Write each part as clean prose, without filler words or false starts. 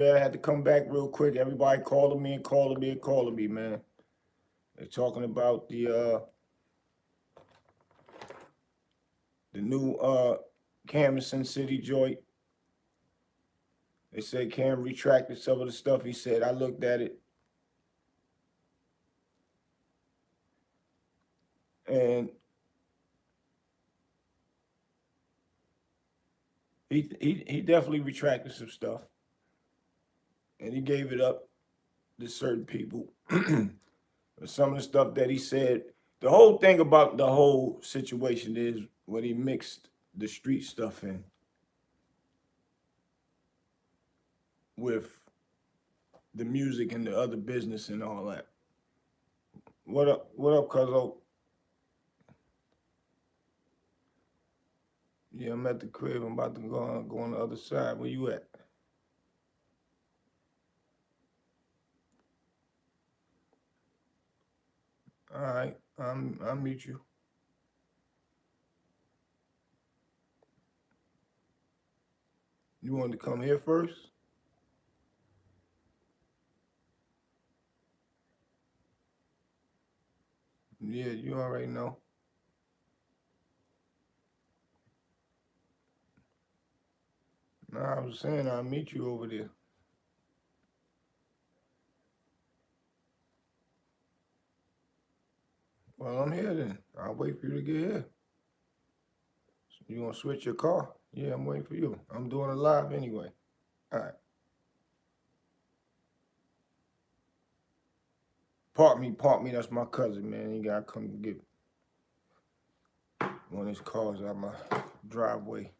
Yeah, I had to come back real quick. Everybody calling me and calling me and calling me, man. They're talking about the new Camron City joint. They said Cam retracted some of the stuff he said. I looked at it, and he definitely retracted some stuff, and he gave it up to certain people. Some of the stuff that he said. The whole thing about the whole situation is when he mixed the street stuff in with the music and the other business and all that. What up? What up, Cuzzo? Yeah, I'm at the crib. I'm about to go on the other side. Where you at? All right, I'll meet you. You want to come here first? Yeah, you already know. Nah, I was saying I'll meet you over there. Well, I'm here then. I'll wait for you to get here. So you gonna switch your car? Yeah, I'm waiting for you. I'm doing it live anyway. All right. Park me. That's my cousin, man. He gotta come get one of his cars out my driveway.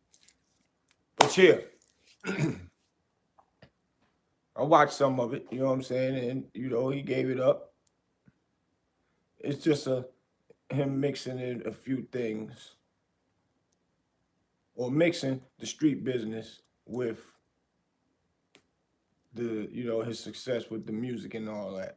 But yeah, I watched some of it. You know what I'm saying? And he gave it up. It's just him mixing in a few things, or mixing the street business with his success with the music and all that.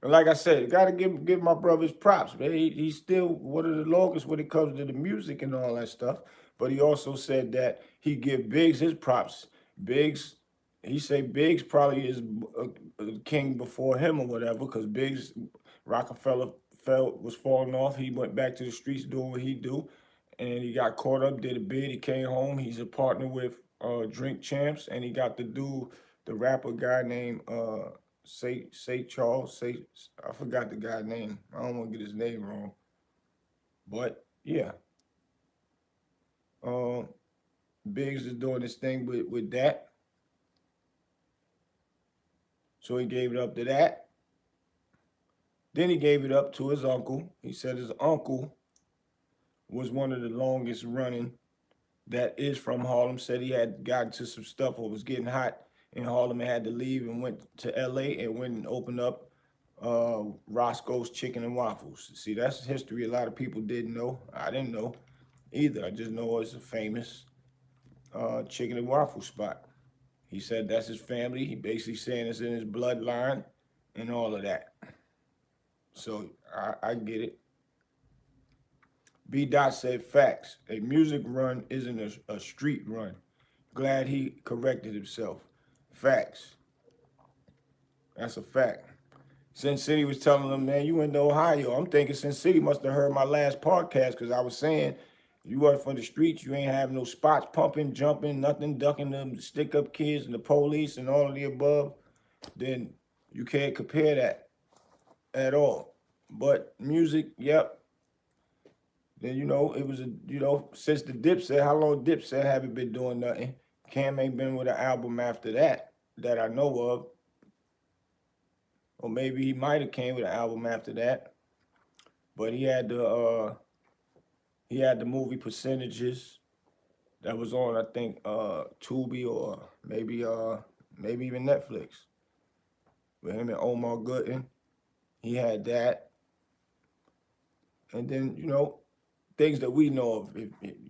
And like I said, gotta give my brothers props, man. He's still one of the longest when it comes to the music and all that stuff. But he also said that he give Biggs his props. Biggs, he say Biggs probably is a king before him or whatever, because Biggs Rockefeller was falling off. He went back to the streets doing what he do, and he got caught up, did a bid. He came home. He's a partner with Drink Champs, and he got to do the rapper guy named say Charles, say I forgot the guy's name. I don't want to get his name wrong. But yeah, um, Biggs is doing this thing with that. So he gave it up to that. Then he gave it up to his uncle. He said his uncle was one of the longest running that is from Harlem. Said he had gotten to some stuff or was getting hot in Harlem and had to leave and went to LA and went and opened up Roscoe's Chicken and Waffles. See, that's history a lot of people didn't know. I didn't know either. I just know it's a famous chicken and waffle spot. He said that's his family. He basically saying it's in his bloodline and all of that. So I get it. B. Dot said facts. A music run isn't a street run. Glad he corrected himself. Facts. That's a fact. Sin City was telling them, man, you in Ohio. I'm thinking Sin City must have heard my last podcast because I was saying you weren't from the streets. You ain't have no spots pumping, jumping, nothing, ducking them stick up kids and the police and all of the above. Then you can't compare that at all. But music, yep. Then it was since the Dipset, how long Dipset haven't been doing nothing? Cam ain't been with an album after that I know of. Or maybe he might have came with an album after that. But he had the movie Percentages that was on, I think, Tubi or maybe even Netflix with him and Omar Gooden. He had that. And then, things that we know of.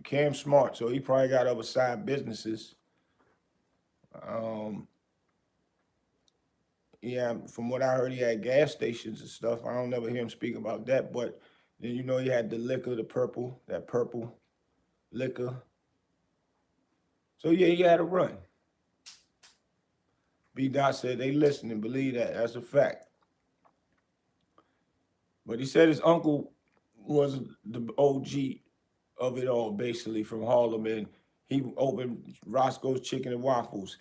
Cam smart, so he probably got other side businesses. Um, yeah, from what I heard, he had gas stations and stuff. I don't never hear him speak about that. But then he had the liquor, that purple liquor. So yeah, he had a run. B. Dot said they listening. Believe that. That's a fact. But he said his uncle was the OG of it all, basically, from Harlem, and he opened Roscoe's Chicken and Waffles.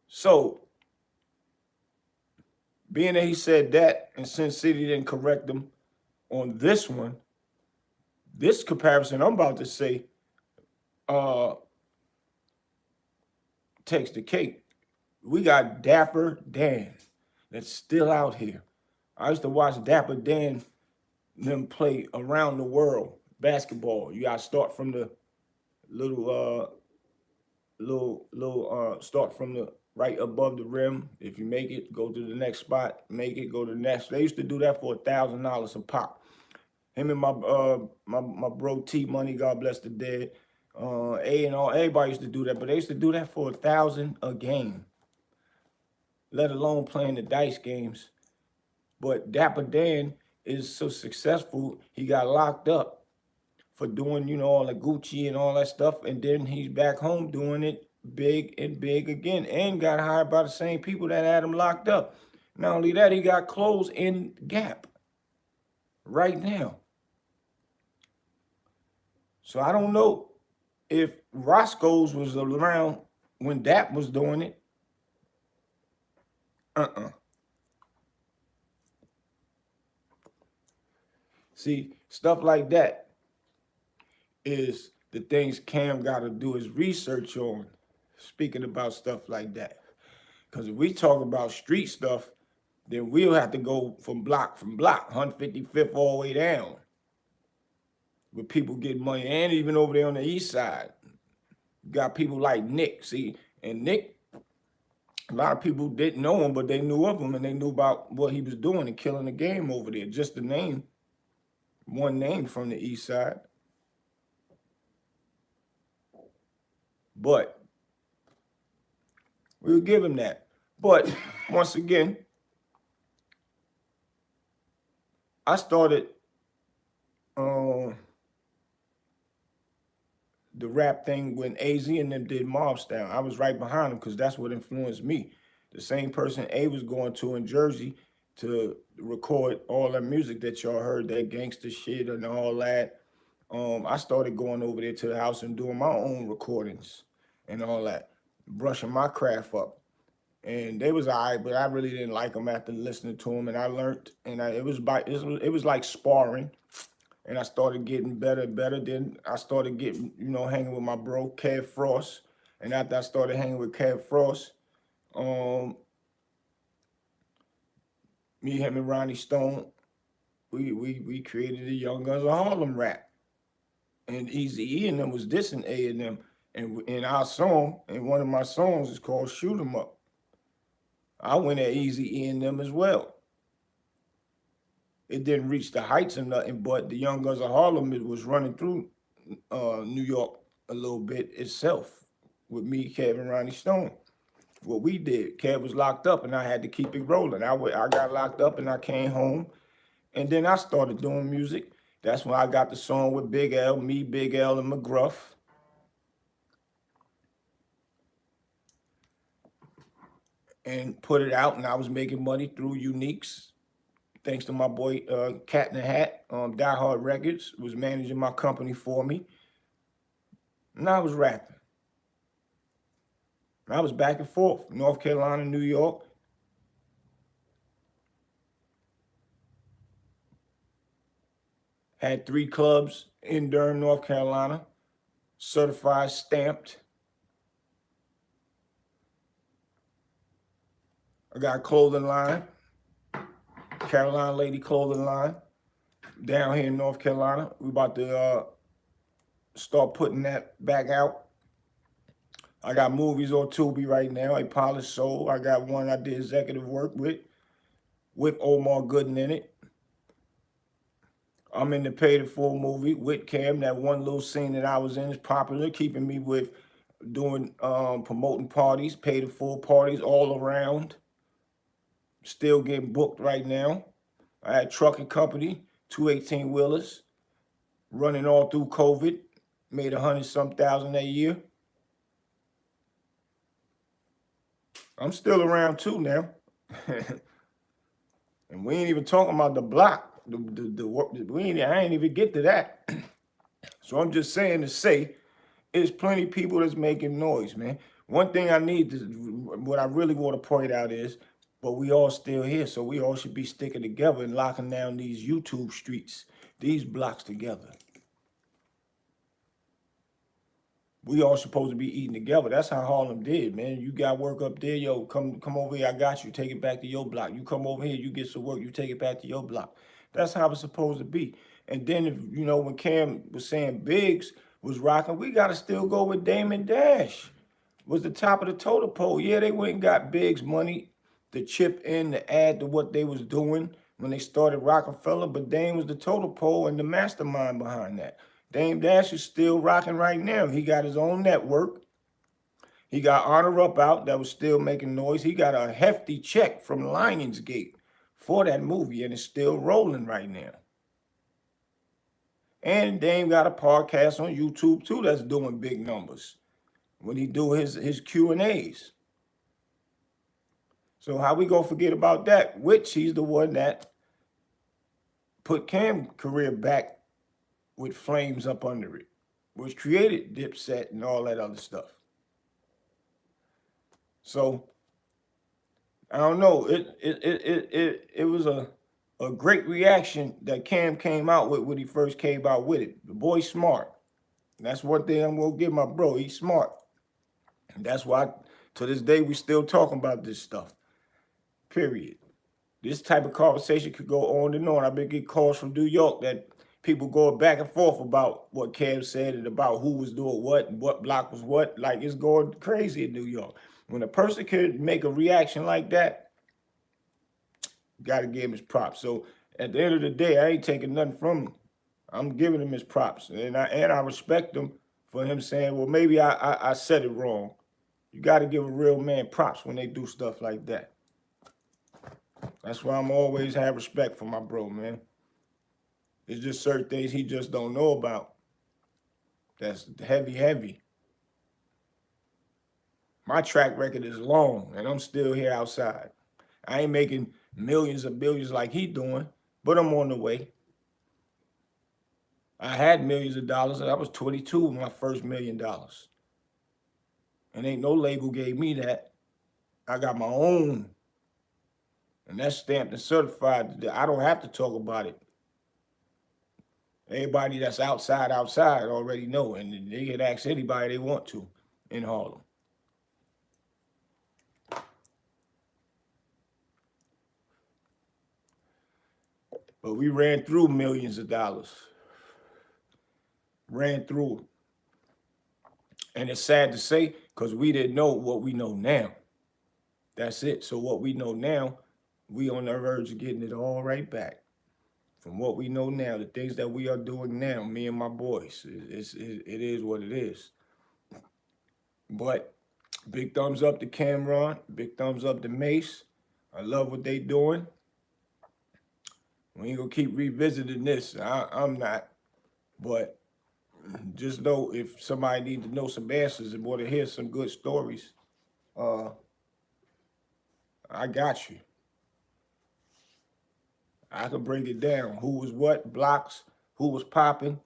So, being that he said that, and Sin City didn't correct him on this one, this comparison I'm about to say takes the cake. We got Dapper Dan that's still out here. I used to watch Dapper Dan them play around the world basketball. You gotta start from the little start from the right above the rim. If you make it, go to the next spot. Make it, go to the next. They used to do that for $1,000 a pop. Him and my bro T Money, God bless the dead. A and all, everybody used to do that, but they used to do that for $1,000 a game. Let alone playing the dice games. But Dapper Dan is so successful, he got locked up for doing, you know, all the Gucci and all that stuff. And then he's back home doing it big and big again, and got hired by the same people that had him locked up. Not only that, he got clothes in Gap right now. So I don't know if Roscoe's was around when Dap was doing it. See, stuff like that is the things Cam got to do his research on, speaking about stuff like that. Because if we talk about street stuff, then we'll have to go from block, 155th all the way down, with people getting money. And even over there on the east side, you got people like Nick. See, and Nick, a lot of people didn't know him, but they knew of him, and they knew about what he was doing and killing the game over there. Just the name, one name from the east side. But we'll give him that. But once again, I started the rap thing when AZ and them did Mob Style. I was right behind them because that's what influenced me. The same person A was going to in Jersey to record all that music that y'all heard, that gangster shit and all that. I started going over there to the house and doing my own recordings and all that, brushing my craft up. And they was all right, but I really didn't like them after listening to them. And I learned, and it was like sparring. And I started getting better and better. Then I started getting, you know, hanging with my bro, Kev Frost. And after I started hanging with Kev Frost, me, him, and Ronnie Stone, we created the Young Guns of Harlem rap. And Eazy-E and them was dissing A and them. And in our song, and one of my songs is called Shoot 'Em Up. I went at Eazy-E and them as well. It didn't reach the heights or nothing, but the Young Guns of Harlem, it was running through New York a little bit itself with me, Kev, and Ronnie Stone. What we did, Kev was locked up and I had to keep it rolling. I got locked up and I came home, and then I started doing music. That's when I got the song with Big L, me, Big L, and McGruff. And put it out, and I was making money through Uniques. Thanks to my boy Cat in the Hat, Die Hard Records was managing my company for me. And I was rapping. I was back and forth, North Carolina, New York. Had 3 clubs in Durham, North Carolina, certified, stamped. I got a clothing line, Carolina Lady Clothing Line, down here in North Carolina. We about to start putting that back out. I got movies on Tubi right now, A Polished Soul. I got one I did executive work with Omar Gooden in it. I'm in the Paid in Full movie with Cam. That one little scene that I was in is popular, keeping me with doing, promoting parties, Paid in Full parties all around. Still getting booked right now. I had a trucking company, 2 18-wheelers, running all through COVID. Made 100-some thousand a year. I'm still around too now. And we ain't even talking about the block. I ain't even get to that. So I'm just saying to say, there's plenty of people that's making noise, man. One thing I need to, what I really want to point out is, but we all still here, so we all should be sticking together and locking down these YouTube streets, these blocks together. We all supposed to be eating together. That's how Harlem did, man. You got work up there, yo, come over here, I got you. Take it back to your block. You come over here, you get some work, you take it back to your block. That's how it's supposed to be. And then, if you know, when Cam was saying Biggs was rocking, we got to still go with Damon Dash. Was the top of the totem pole. Yeah, they went and got Biggs money to chip in to add to what they was doing when they started Rockefeller, but Dame was the totem pole and the mastermind behind that. Dame Dash is still rocking right now. He got his own network. He got Honor Up Out that was still making noise. He got a hefty check from Lionsgate for that movie, and it's still rolling right now. And Dame got a podcast on YouTube too that's doing big numbers when he do his Q&As. So how we gonna forget about that? Which he's the one that put Cam's career back with flames up under it, which created Dipset and all that other stuff. So I don't know. It was a great reaction that Cam came out with when he first came out with it. The boy's smart. That's one thing I'm gonna give my bro. He's smart. And that's why to this day we still talking about this stuff. Period. This type of conversation could go on and on. I've been getting calls from New York that people going back and forth about what Cam said and about who was doing what and what block was what. Like, it's going crazy in New York. When a person can make a reaction like that, you got to give him his props. So at the end of the day, I ain't taking nothing from him. I'm giving him his props. And I respect him for him saying, well, maybe I said it wrong. You got to give a real man props when they do stuff like that. That's why I'm always have respect for my bro, man. It's just certain things he just don't know about. That's heavy. My track record is long, and I'm still here outside. I ain't making millions of billions like he doing, but I'm on the way. I had millions of dollars, and I was 22 with my first $1 million. And ain't no label gave me that. I got my own. And that's stamped and certified. I don't have to talk about it. Everybody that's outside already know. And they can ask anybody they want to in Harlem. But we ran through millions of dollars. Ran through it. And it's sad to say, because we didn't know what we know now. That's it. So what we know now, we on the verge of getting it all right back. From what we know now, the things that we are doing now, me and my boys, it is what it is. But big thumbs up to Camron, big thumbs up to Mace. I love what they doing. We ain't gonna keep revisiting this. I'm not. But just know if somebody needs to know some answers and want to hear some good stories, I got you. I can break it down. Who was what, blocks, who was popping,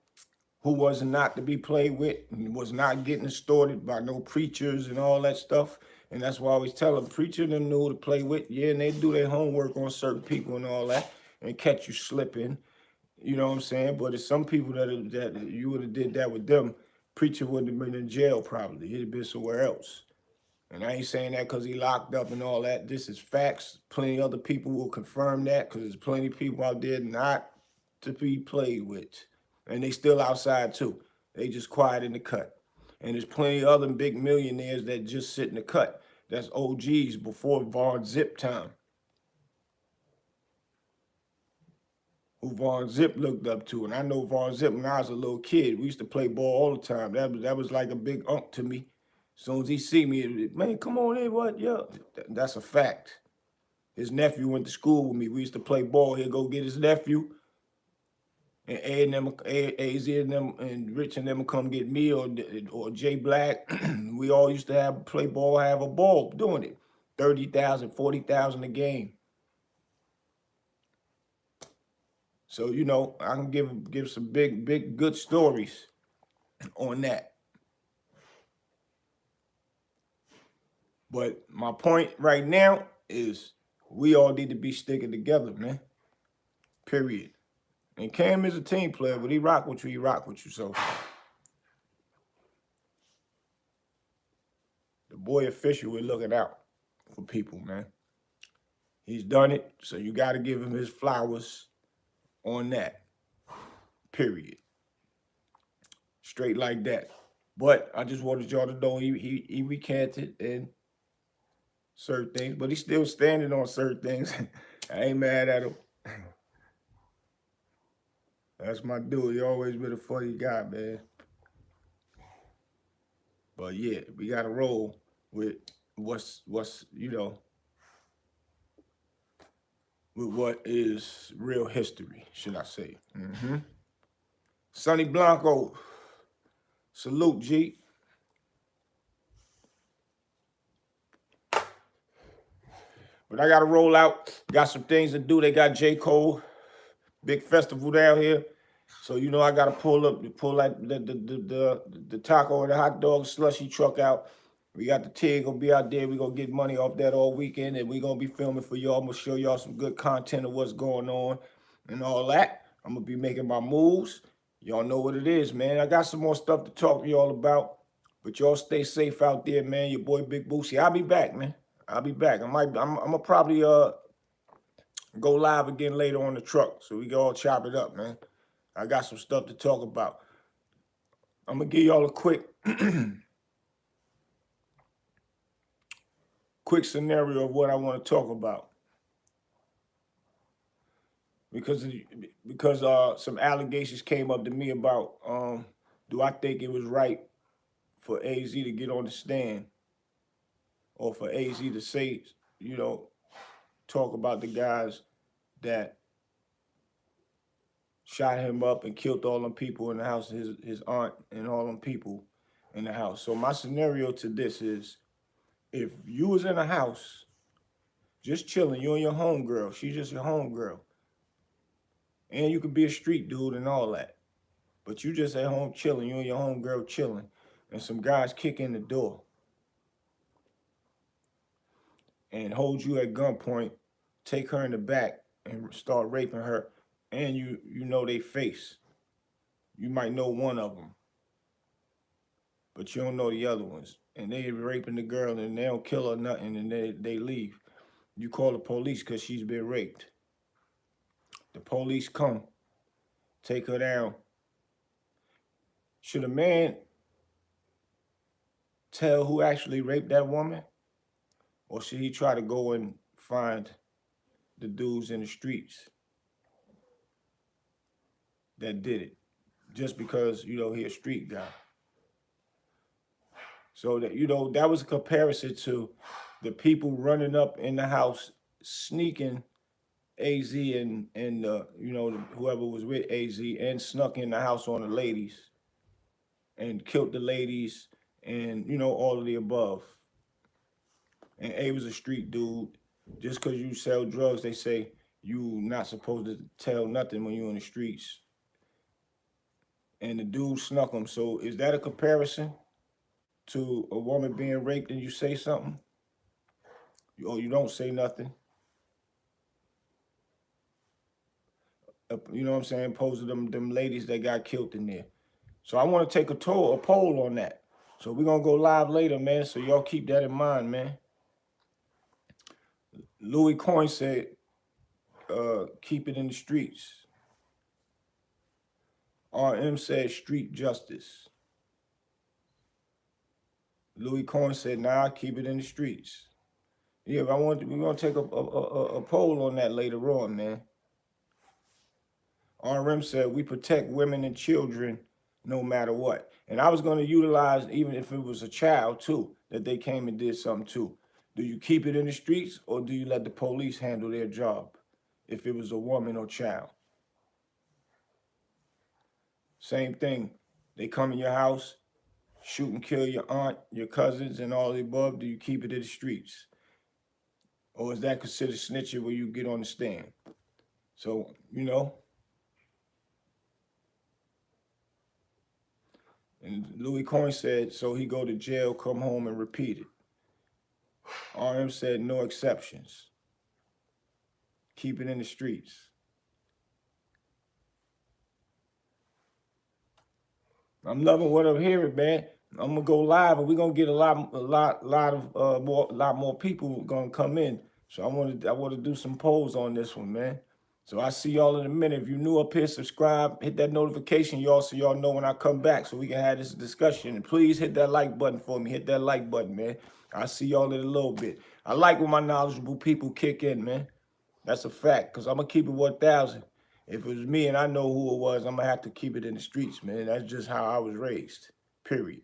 who was not to be played with, and was not getting distorted by no preachers and all that stuff. And that's why I always tell them, preacher them know to play with. Yeah, and they do their homework on certain people and all that, and catch you slipping. You know what I'm saying? But it's some people that you would have did that with them, preacher wouldn't have been in jail probably. He'd have been somewhere else. And I ain't saying that because he locked up and all that. This is facts. Plenty of other people will confirm that because there's plenty of people out there not to be played with. And they still outside too. They just quiet in the cut. And there's plenty of other big millionaires that just sit in the cut. That's OGs before Von Zip time. Who Von Zip looked up to. And I know Von Zip when I was a little kid. We used to play ball all the time. That was like a big unk to me. As soon as he see me, man, come on in, what? Yeah, that's a fact. His nephew went to school with me. We used to play ball. He'd go get his nephew, and AZ and them, and Rich and them would come get me or Jay Black. We all used to play ball, have a ball doing it. $30,000, $40,000 a game. So, you know, I can give some big, good stories on that. But my point right now is we all need to be sticking together, man. Period. And Cam is a team player, but he rock with you, So the boy official, we're looking out for people, man. He's done it, so you got to give him his flowers on that. Period. Straight like that. But I just wanted y'all to know he recanted and certain things, but he's still standing on certain things. I ain't mad at him. That's my dude. He always been a funny guy, man. But yeah, we gotta roll with what's you know, with what is real history, should I say. Sonny Blanco, salute, G. But I gotta roll out. Got some things to do. They got J. Cole, big festival down here. So you know I gotta pull like the taco and the hot dog slushy truck out. We got the TIG gonna be out there. We gonna get money off that all weekend, and we gonna be filming for y'all. I'm gonna show y'all some good content of what's going on and all that. I'm gonna be making my moves. Y'all know what it is, man. I got some more stuff to talk to y'all about, but y'all stay safe out there, man. Your boy Big Boosie. I'll be back, man. I'll be back. I'm gonna probably go live again later on the truck, so we can all chop it up, man. I got some stuff to talk about. I'm gonna give y'all a quick scenario of what I want to talk about, because some allegations came up to me about do I think it was right for AZ to get on the stand, or for AZ to say, you know, talk about the guys that shot him up and killed all them people in the house, his aunt and all them people in the house. So my scenario to this is, if you was in a house just chilling, you and your homegirl, she's just your homegirl, and you could be a street dude and all that, but you just at home chilling, you and your homegirl chilling, and some guys kick in the door and hold you at gunpoint, take her in the back and start raping her, and you know they face. You might know one of them, but you don't know the other ones. And they raping the girl, and they don't kill her nothing, and they leave. You call the police because she's been raped. The police come, take her down. Should a man tell who actually raped that woman? Or should he try to go and find the dudes in the streets that did it? Just because, you know, he a street guy. So that, you know, that was a comparison to the people running up in the house, sneaking AZ and you know, whoever was with AZ, and snuck in the house on the ladies and killed the ladies, and, you know, all of the above. And A was a street dude. Just because you sell drugs, they say you not supposed to tell nothing when you're in the streets. And the dude snuck him. So is that a comparison to a woman being raped and you say something? Or you don't say nothing? You know what I'm saying? Opposed to them ladies that got killed in there. So I want to take a poll on that. So we're going to go live later, man. So y'all keep that in mind, man. Louis Coyne said, keep it in the streets. RM said street justice. Louis Coyne said, nah, keep it in the streets. Yeah, we're going to take a poll on that later on, man. RM said, we protect women and children no matter what. And I was going to utilize, even if it was a child too, that they came and did something too. Do you keep it in the streets, or do you let the police handle their job if it was a woman or child? Same thing. They come in your house, shoot and kill your aunt, your cousins, and all the above. Do you keep it in the streets? Or is that considered snitching where you get on the stand? So, you know, and Louis Coyne said, so he go to jail, come home and repeat it. RM said, no exceptions. Keep it in the streets. I'm loving what I'm hearing, man. I'm gonna go live, and we're gonna get a lot more people gonna come in. So I want to do some polls on this one, man. So I see y'all in a minute. If you're new up here, subscribe, hit that notification, y'all, so y'all know when I come back, so we can have this discussion. And please hit that like button for me. Hit that like button, man. I see y'all in a little bit. I like when my knowledgeable people kick in, man. That's a fact, because I'm going to keep it 1,000. If it was me and I know who it was, I'm going to have to keep it in the streets, man. That's just how I was raised, period.